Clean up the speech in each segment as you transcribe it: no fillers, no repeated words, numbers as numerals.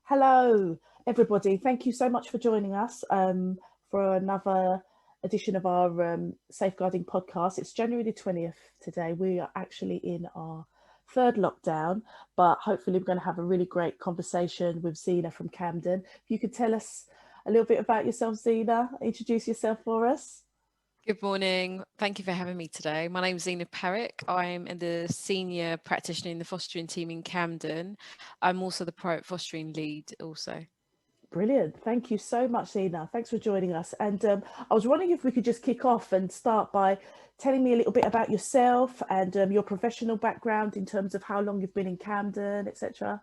Hello, everybody. Thank you so much for joining us for another edition of our safeguarding podcast. It's January the 20th today. We are actually in our third lockdown, but hopefully, we're going to have a really great conversation with Xena from Camden. If you could tell us a little bit about yourself, Xena, introduce yourself for us. Good morning. Thank you for having me today. My name is Xena Perrick. I'm the senior practitioner in the fostering team in Camden. I'm also the private fostering lead also. Brilliant. Thank you so much, Xena. Thanks for joining us. And I was wondering if we could just kick off and start by telling me a little bit about yourself and your professional background in terms of how long you've been in Camden, etc.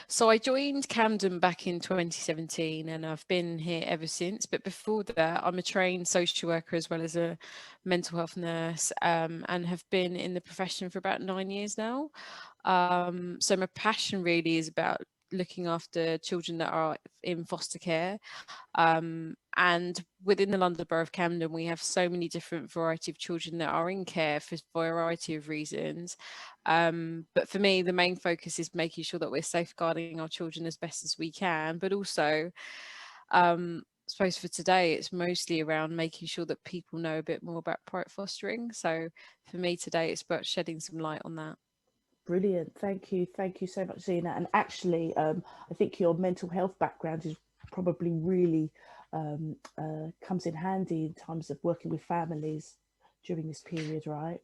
So I joined Camden back in 2017 and I've been here ever since. But before that, I'm a trained social worker as well as a mental health nurse, and have been in the profession for about 9 years now. So my passion really is about looking after children that are in foster care. And within the London Borough of Camden, we have so many different variety of children that are in care for a variety of reasons. But for me, the main focus is making sure that we're safeguarding our children as best as we can, but also I suppose for today, it's mostly around making sure that people know a bit more about private fostering. So for me today, it's about shedding some light on that. Brilliant. Thank you. Thank you so much, Xena. And actually, I think your mental health background is probably really comes in handy in terms of working with families during this period, right?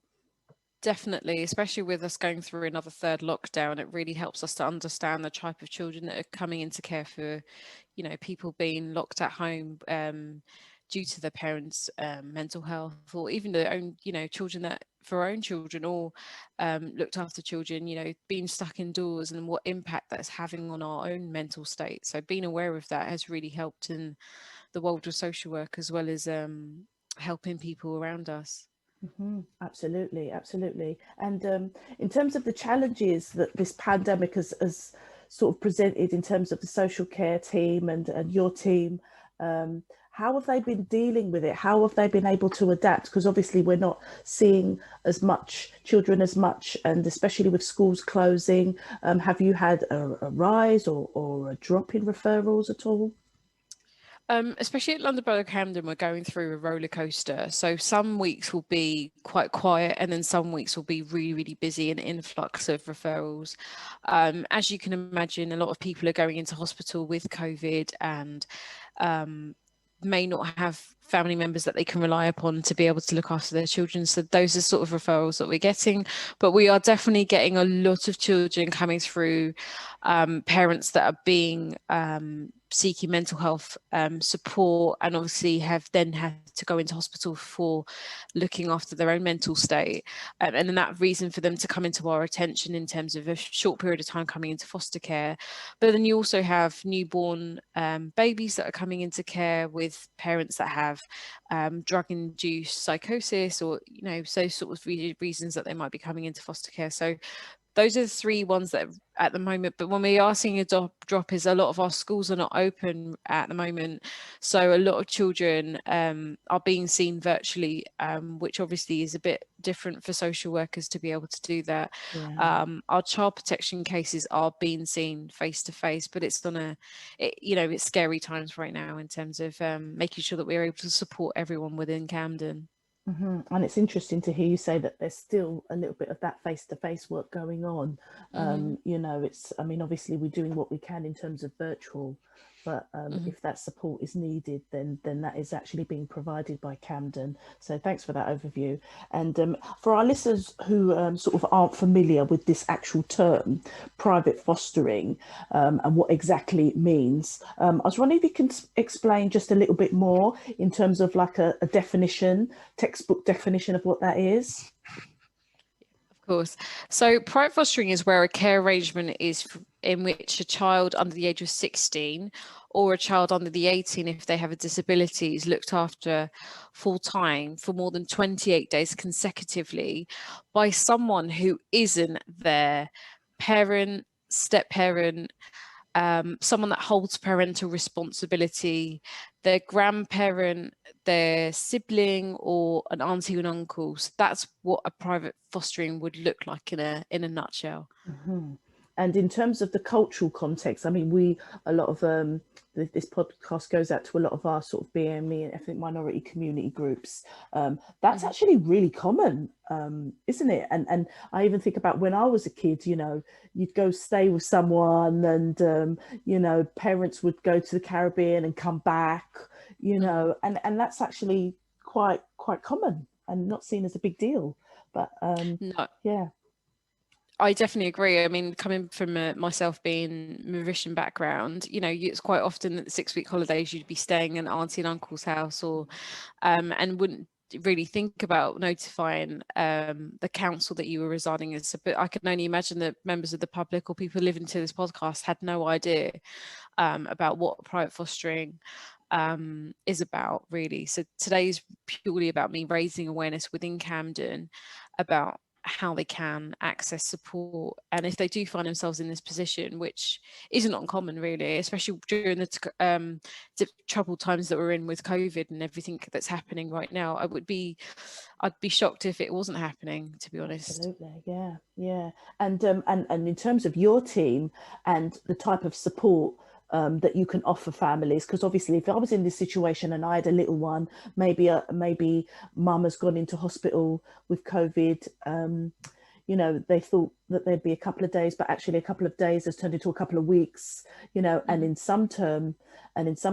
Definitely, especially with us going through another third lockdown, it really helps us to understand the type of children that are coming into care for, people being locked at home due to their parents' mental health, or even their own, children that for our own children or looked after children, being stuck indoors and what impact that's having on our own mental state. So being aware of that has really helped in the world of social work as well as helping people around us. Absolutely, absolutely. And in terms of the challenges that this pandemic has sort of presented in terms of the social care team and your team, how have they been dealing with it? How have they been able to adapt? Because obviously we're not seeing as much children as much, and especially with schools closing, have you had a rise or a drop in referrals at all? Especially at London Borough of Camden, we're going through a roller coaster. So some weeks will be quite quiet, and then some weeks will be really, really busy and influx of referrals. As you can imagine, a lot of people are going into hospital with COVID and may not have family members that they can rely upon to be able to look after their children. So those are sort of referrals that we're getting, but we are definitely getting a lot of children coming through, parents that are being seeking mental health support, and obviously have then had to go into hospital for looking after their own mental state, and then that reason for them to come into our attention in terms of a short period of time coming into foster care. But then you also have newborn babies that are coming into care with parents that have drug-induced psychosis, or so sort of reasons that they might be coming into foster care. So those are the three ones that at the moment. But when we are seeing a drop is a lot of our schools are not open at the moment, so a lot of children are being seen virtually, which obviously is a bit different for social workers to be able to do that. Yeah. Our child protection cases are being seen face to face, but it's it's scary times right now in terms of making sure that we're able to support everyone within Camden. And it's interesting to hear you say that there's still a little bit of that face-to-face work going on. Hmm. I mean, obviously we're doing what we can in terms of virtual, but Hmm. if that support is needed, then that is actually being provided by Camden. So thanks for that overview. And for our listeners who sort of aren't familiar with this actual term, private fostering, and what exactly it means, I was wondering if you can explain just a little bit more in terms of like a definition, textbook definition of what that is. Of course. So private fostering is where a care arrangement is in which a child under the age of 16 or a child under the 18, if they have a disability, is looked after full time for more than 28 days consecutively by someone who isn't their parent, step parent, someone that holds parental responsibility, their grandparent, their sibling, or an auntie and uncle. So that's what a private fostering would look like in a nutshell. Mhm. And in terms of the cultural context, I mean, a lot of this podcast goes out to a lot of our sort of BME and ethnic minority community groups. That's actually really common, isn't it? And I even think about when I was a kid, you know, you'd go stay with someone, and you know, parents would go to the Caribbean and come back, you know, and that's actually quite common and not seen as a big deal. But No, yeah. I definitely agree. I mean, coming from myself being Mauritian background, you know, it's quite often that the 6-week holidays you'd be staying in auntie and uncle's house, or and wouldn't really think about notifying the council that you were residing as. But I can only imagine that members of the public or people listening to this podcast had no idea about what private fostering is about, really. So today's purely about me raising awareness within Camden about how they can access support, and if they do find themselves in this position, which isn't uncommon really, especially during the troubled times that we're in with COVID and everything that's happening right now. I'd be shocked if it wasn't happening, to be honest. Absolutely, yeah. And in terms of your team and the type of support that you can offer families, because obviously, if I was in this situation and I had a little one, maybe mum has gone into hospital with COVID. You know, they thought that there'd be a couple of days, but actually a couple of days has turned into a couple of weeks. You know, and in some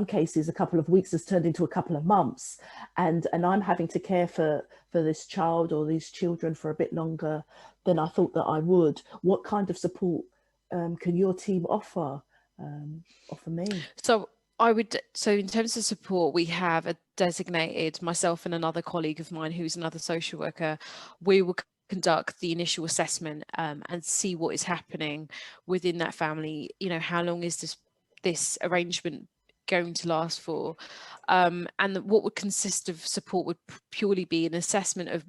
cases, a couple of weeks has turned into a couple of months, and I'm having to care for this child or these children for a bit longer than I thought that I would. What kind of support can your team offer me? So in terms of support, we have a designated, myself and another colleague of mine who's another social worker. We will conduct the initial assessment and see what is happening within that family. You know, how long is this arrangement going to last for, and what would consist of support would purely be an assessment of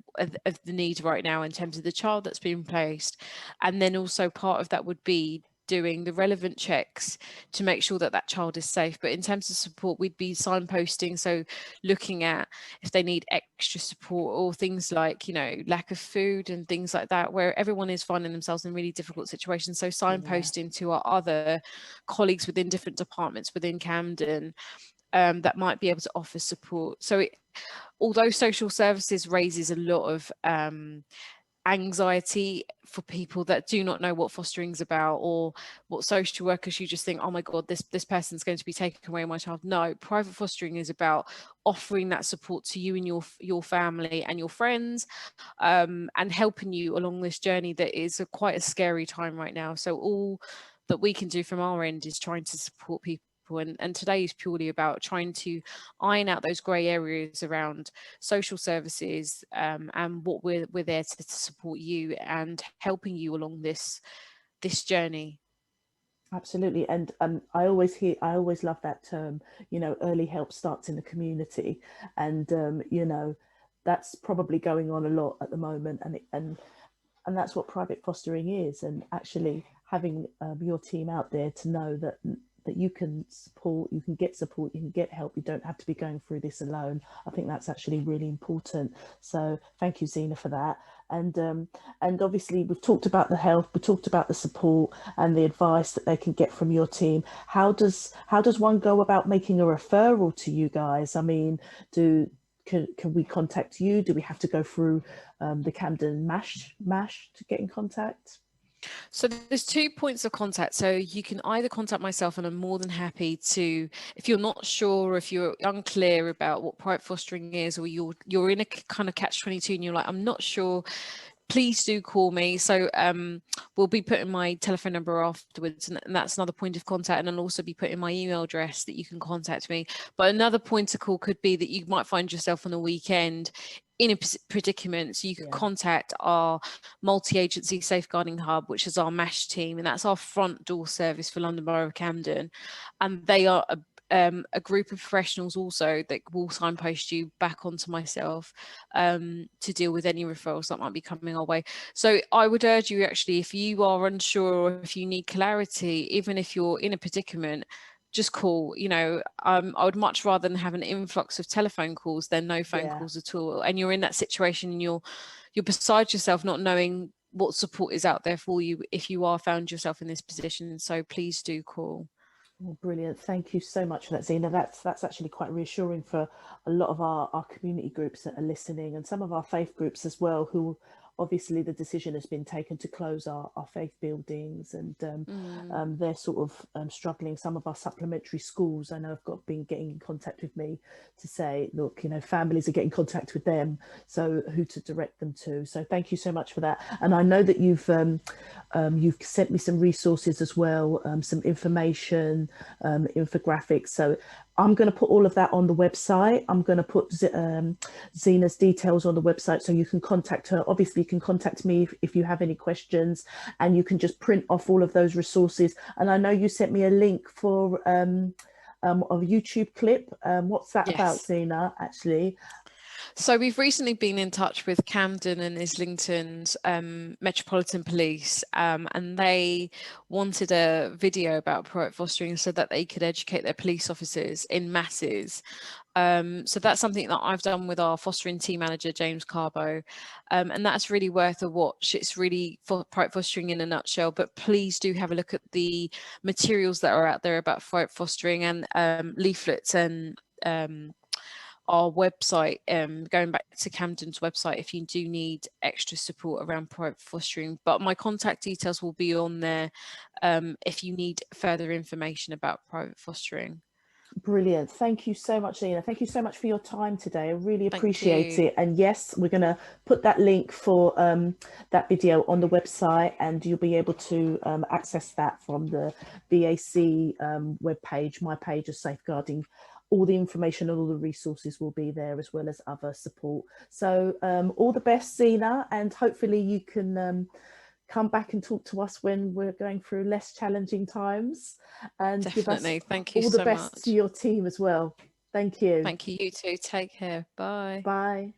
the need right now in terms of the child that's being placed, and then also part of that would be doing the relevant checks to make sure that that child is safe. But in terms of support, we'd be signposting, so looking at if they need extra support or things like, you know, lack of food and things like that, where everyone is finding themselves in really difficult situations. So signposting to our other colleagues within different departments within Camden that might be able to offer support. So although social services raises a lot of anxiety for people that do not know what fostering is about, or what social workers, you just think, oh my god, this person's going to be taking away my child. No, private fostering is about offering that support to you and your family and your friends, and helping you along this journey that is quite a scary time right now. So all that we can do from our end is trying to support people. And today is purely about trying to iron out those grey areas around social services, and what we're there to support you and helping you along this journey. Absolutely. And I always love that term, you know, early help starts in the community. And you know, that's probably going on a lot at the moment, and that's what private fostering is. And actually having your team out there to know that you can support, you can get support, you can get help, you don't have to be going through this alone. I think that's actually really important. So thank you, Xena, for that. And obviously we've talked about the health, we talked about the support and the advice that they can get from your team. How does one go about making a referral to you guys? I mean, can we contact you? Do we have to go through the Camden MASH to get in contact? So there's 2 points of contact. So you can either contact myself, and I'm more than happy to, if you're not sure, if you're unclear about what private fostering is, or you're in a kind of catch-22 and you're like, I'm not sure, please do call me. So we'll be putting my telephone number afterwards, and that's another point of contact. And I'll also be putting my email address that you can contact me. But another point of call could be that you might find yourself on a weekend in a predicament, so you could contact our multi-agency safeguarding hub, which is our MASH team, and that's our front door service for London Borough of Camden, and they are a group of professionals also that will signpost you back onto myself to deal with any referrals that might be coming our way. So I would urge you, actually, if you are unsure or if you need clarity, even if you're in a predicament, just call. You know, I would much rather than have an influx of telephone calls than no phone calls at all. And you're in that situation and you're beside yourself, not knowing what support is out there for you if you are found yourself in this position. So please do call. Oh, brilliant. Thank you so much for that, Xena. That's actually quite reassuring for a lot of our community groups that are listening, and some of our faith groups as well, who obviously the decision has been taken to close our faith buildings, and they're sort of struggling. Some of our supplementary schools, I know, have been getting in contact with me to say, look, you know, families are getting in contact with them, so who to direct them to. So thank you so much for that. And I know that you've sent me some resources as well, some information, infographics. So I'm going to put all of that on the website. I'm going to put Xena's details on the website, so you can contact her. Obviously, you can contact me if you have any questions, and you can just print off all of those resources. And I know you sent me a link for a YouTube clip. What's that about, Yes. Xena, actually? So we've recently been in touch with Camden and Islington's Metropolitan Police, and they wanted a video about private fostering so that they could educate their police officers in masses. So that's something that I've done with our fostering team manager, James Carbo, and that's really worth a watch. It's really private fostering in a nutshell, but please do have a look at the materials that are out there about private fostering, and leaflets, and our website, going back to Camden's website, if you do need extra support around private fostering. But my contact details will be on there if you need further information about private fostering. Brilliant. Thank you so much, Xena. Thank you so much for your time today. I really Thank appreciate you. it. And yes, we're going to put that link for that video on the website, and you'll be able to access that from the VAC webpage, my page of safeguarding. All the information and all the resources will be there, as well as other support. So all the best, Xena, and hopefully you can come back and talk to us when we're going through less challenging times, and give us Definitely. Thank you all the so best to much. your team as well. Thank you. Thank you. You too. Take care. Bye. Bye.